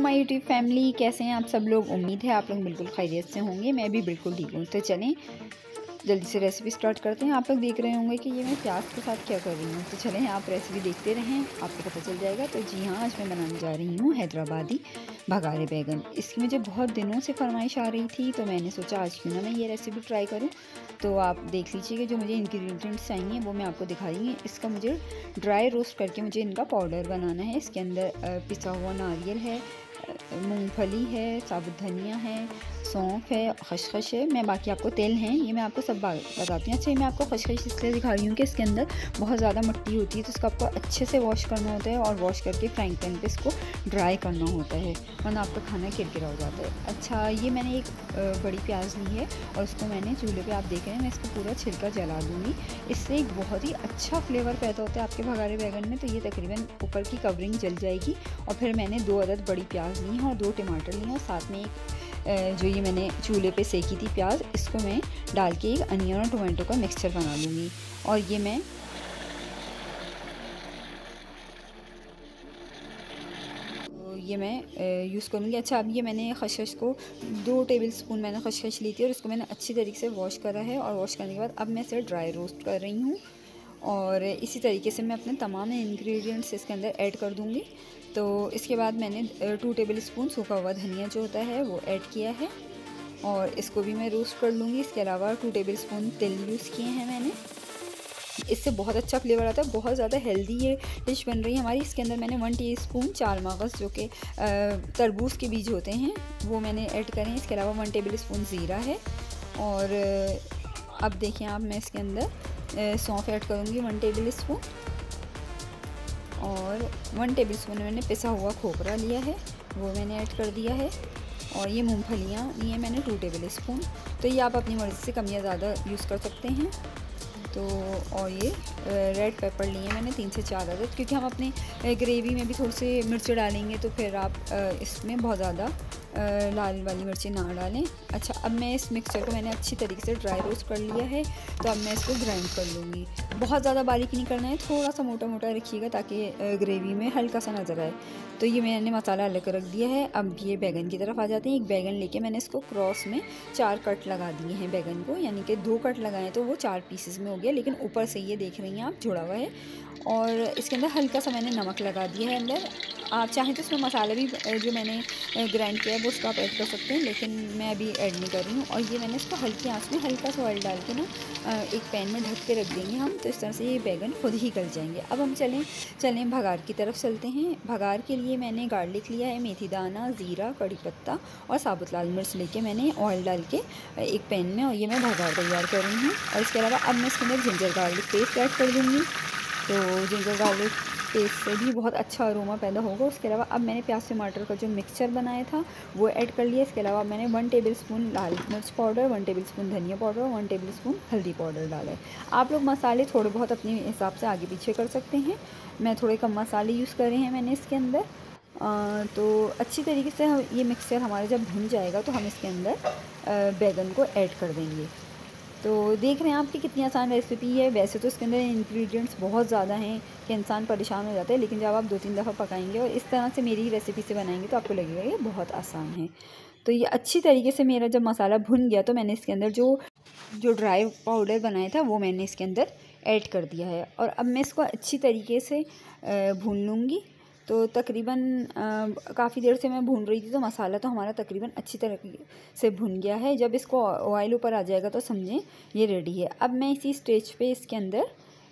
My YouTube family, कैसे हैं आप सब लोग। उम्मीद है आप लोग बिल्कुल खैरियत से होंगे। मैं भी बिल्कुल ठीक हूँ। तो चलें जल्दी से रेसिपी स्टार्ट करते हैं। आप लोग देख रहे होंगे कि ये मैं प्याज के साथ क्या कर रही हूँ। तो चलें आप रेसिपी देखते रहें, आपको पता चल जाएगा। तो जी हाँ, आज मैं बनाने जा रही हूँ हैदराबादी भगारे बैगन। इसकी मुझे बहुत दिनों से फरमाइश आ रही थी, तो मैंने सोचा आज क्यों ना मैं ये रेसिपी ट्राई करूँ। तो आप देख लीजिए कि जो मुझे इंग्रेडिएंट्स चाहिए वो मैं आपको दिखा रही हूँ। इसका मुझे ड्राई रोस्ट करके मुझे इनका पाउडर बनाना है। इसके अंदर पिसा हुआ नारियल है, मूंगफली है, साबुत धनिया है, सौंफ है, खसखस है। मैं बाकी आपको तेल हैं ये मैं आपको सब बताती हूँ। अच्छा, मैं आपको खसखस इसलिए दिखा रही हूँ कि इसके अंदर बहुत ज़्यादा मिट्टी होती है, तो इसको आपको अच्छे से वॉश करना होता है और वॉश करके फ्राइंग पैन पे इसको ड्राई करना होता है, वरना आपका खाना किरकिरा हो जाता है। अच्छा, ये मैंने एक बड़ी प्याज ली है और उसको मैंने चूल्हे पे, आप देख रहे हैं, मैं इसको पूरा छिलका जला दूँगी। इससे एक बहुत ही अच्छा फ्लेवर पैदा होता है आपके भगारे बैगन में। तो ये तकरीबन ऊपर की कवरिंग जल जाएगी। और फिर मैंने 2 अदद बड़ी प्याज ली हैं और 2 टमाटर लिए हैं, और साथ में एक जो ये मैंने चूल्हे पे सेकी थी प्याज, इसको मैं डाल के एक अनियन और टोमेटो का मिक्सचर बना लूँगी। और ये मैं यूज़ करूँगी। अच्छा, अब ये मैंने खसखस को 2 टेबल स्पून मैंने खसखस ली थी और इसको मैंने अच्छी तरीके से वॉश करा है। और वॉश करने के बाद अब मैं इसे ड्राई रोस्ट कर रही हूँ। और इसी तरीके से मैं अपने तमाम इंग्रेडिएंट्स इसके अंदर ऐड कर दूँगी। तो इसके बाद मैंने 2 टेबल स्पून सूखा हुआ धनिया जो होता है वो ऐड किया है, और इसको भी मैं रोस्ट कर लूँगी। इसके अलावा 2 टेबल स्पून तेल यूज़ किए हैं मैंने। इससे बहुत अच्छा फ्लेवर आता है, बहुत ज़्यादा हेल्दी ये डिश बन रही है हमारी। इसके अंदर मैंने 1 टीस्पून चार मगज़ जो कि तरबूज के बीज होते हैं वो मैंने ऐड करें। इसके अलावा 1 टेबल स्पून ज़ीरा है। और अब देखिए आप, मैं इसके अंदर सौंफ ऐड करूँगी 1 टेबल स्पून, और 1 टेबल स्पून मैंने पिसा हुआ खोपरा लिया है वो मैंने ऐड कर दिया है। और ये मूंगफलियाँ ली हैं मैंने 2 टेबल स्पून। तो ये आप अपनी मर्ज़ी से कम या ज़्यादा यूज़ कर सकते हैं। तो और ये रेड पेपर लिए हैं मैंने 3 से 4 अदद, क्योंकि हम अपने ग्रेवी में भी थोड़ी सी मिर्च डालेंगे, तो फिर आप इसमें बहुत ज़्यादा लाल वाली मिर्ची ना डालें। अच्छा, अब मैं इस मिक्सचर को मैंने अच्छी तरीके से ड्राई रोस्ट कर लिया है, तो अब मैं इसको ग्राइंड कर लूँगी। बहुत ज़्यादा बारीक नहीं करना है, थोड़ा सा मोटा मोटा रखिएगा ताकि ग्रेवी में हल्का सा नज़र आए। तो ये मैंने मसाला अलग रख दिया है। अब ये बैगन की तरफ आ जाते हैं। एक बैगन लेके मैंने इसको क्रॉस में 4 कट लगा दिए हैं बैगन को, यानी कि 2 कट लगाएं तो वो 4 पीसेस में हो गया, लेकिन ऊपर से ये देख रही हैं आप जुड़ा हुआ है। और इसके अंदर हल्का सा मैंने नमक लगा दिया है अंदर। आप चाहें तो इसमें मसाला भी जो मैंने ग्राइंड किया है वो उसको आप ऐड कर सकते हैं, लेकिन मैं अभी ऐड नहीं कर रही हूँ। और ये मैंने इसको हल्की आंच में हल्का सा ऑयल डाल के ना एक पैन में ढक के रख देंगे हम, तो इस तरह से ये बैगन खुद ही गल जाएंगे। अब हम चलें भगार की तरफ चलते हैं। भगार के लिए मैंने गार्लिक लिया है, मेथी दाना, ज़ीरा, कड़ी पत्ता और साबुत लाल मिर्च लेके मैंने ऑयल डाल के एक पैन में, और ये मैं भगार तैयार कर रही हूँ। और इसके अलावा अब मैं इसके अंदर जिंजर गार्लिक पेस्ट ऐड कर दूँगी। तो जिंजर गार्लिक पेस्ट से भी बहुत अच्छा अरोमा पैदा होगा। उसके अलावा अब मैंने प्याज टमाटर का जो मिक्सचर बनाया था वो ऐड कर लिया। इसके अलावा मैंने 1 टेबल स्पून लाल मिर्च पाउडर, 1 टेबल स्पून धनिया पाउडर और 1 टेबल स्पून हल्दी पाउडर डाला है। आप लोग मसाले थोड़े बहुत अपने हिसाब से आगे पीछे कर सकते हैं। मैं थोड़े कम मसाले यूज़ करे हैं मैंने इसके अंदर। तो अच्छी तरीके से ये मिक्सचर हमारा जब भुन जाएगा तो हम इसके अंदर बैगन को ऐड कर देंगे। तो देख रहे हैं आप कि कितनी आसान रेसिपी है। वैसे तो इसके अंदर इंग्रेडिएंट्स बहुत ज़्यादा हैं कि इंसान परेशान हो जाता है, लेकिन जब आप 2-3 दफ़ा पकाएंगे और इस तरह से मेरी रेसिपी से बनाएंगे तो आपको लगेगा ये बहुत आसान है। तो ये अच्छी तरीके से मेरा जब मसाला भुन गया तो मैंने इसके अंदर जो ड्राई पाउडर बनाया था वो मैंने इसके अंदर ऐड कर दिया है। और अब मैं इसको अच्छी तरीके से भून लूँगी। तो तकरीबन काफ़ी देर से मैं भून रही थी, तो मसाला तो हमारा तकरीबन अच्छी तरह से भुन गया है। जब इसको ऑयल ऊपर आ जाएगा तो समझें ये रेडी है। अब मैं इसी स्टेज पे इसके अंदर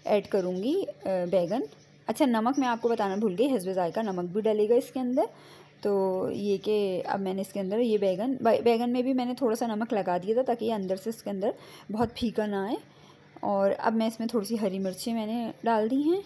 ऐड करूँगी बैगन। अच्छा, नमक मैं आपको बताना भूल गई, हिस्ब ज़ायक़ा नमक भी डलेगा इसके अंदर। तो ये कि अब मैंने इसके अंदर ये बैगन में भी मैंने थोड़ा सा नमक लगा दिया था ताकि ये अंदर से इसके अंदर बहुत फीका ना आए। और अब मैं इसमें थोड़ी सी हरी मिर्चें मैंने डाल दी हैं।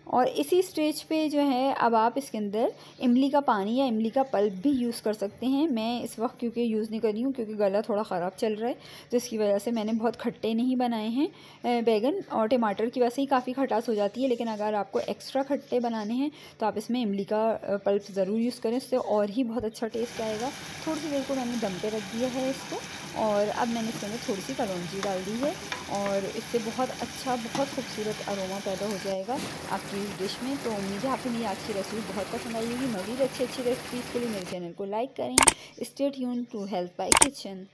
और इसी स्टेज पे जो है अब आप इसके अंदर इमली का पानी या इमली का पल्प भी यूज़ कर सकते हैं। मैं इस वक्त क्योंकि यूज़ नहीं कर रही हूँ क्योंकि गला थोड़ा ख़राब चल रहा है, तो इसकी वजह से मैंने बहुत खट्टे नहीं बनाए हैं बैगन। और टमाटर की वजह से ही काफ़ी खटास हो जाती है, लेकिन अगर आपको एक्स्ट्रा खट्टे बनाने हैं तो आप इसमें इमली का पल्प ज़रूर यूज़ करें, इससे और ही बहुत अच्छा टेस्ट आएगा। थोड़ी सी देर को मैंने दम पे रख दिया है इसको, और अब मैंने इसके अंदर थोड़ी सी कलौंजी डाल दी है, और इससे बहुत अच्छा, बहुत खूबसूरत अरोमा पैदा हो जाएगा आपके की इस डिश में। तो उम्मीद है आपको मेरी आज की रेसिपी बहुत पसंद आई होगी। मज़ीद अच्छी रेसिपीज़ के लिए मेरे चैनल को लाइक करें। Stay tuned to Health by kitchen.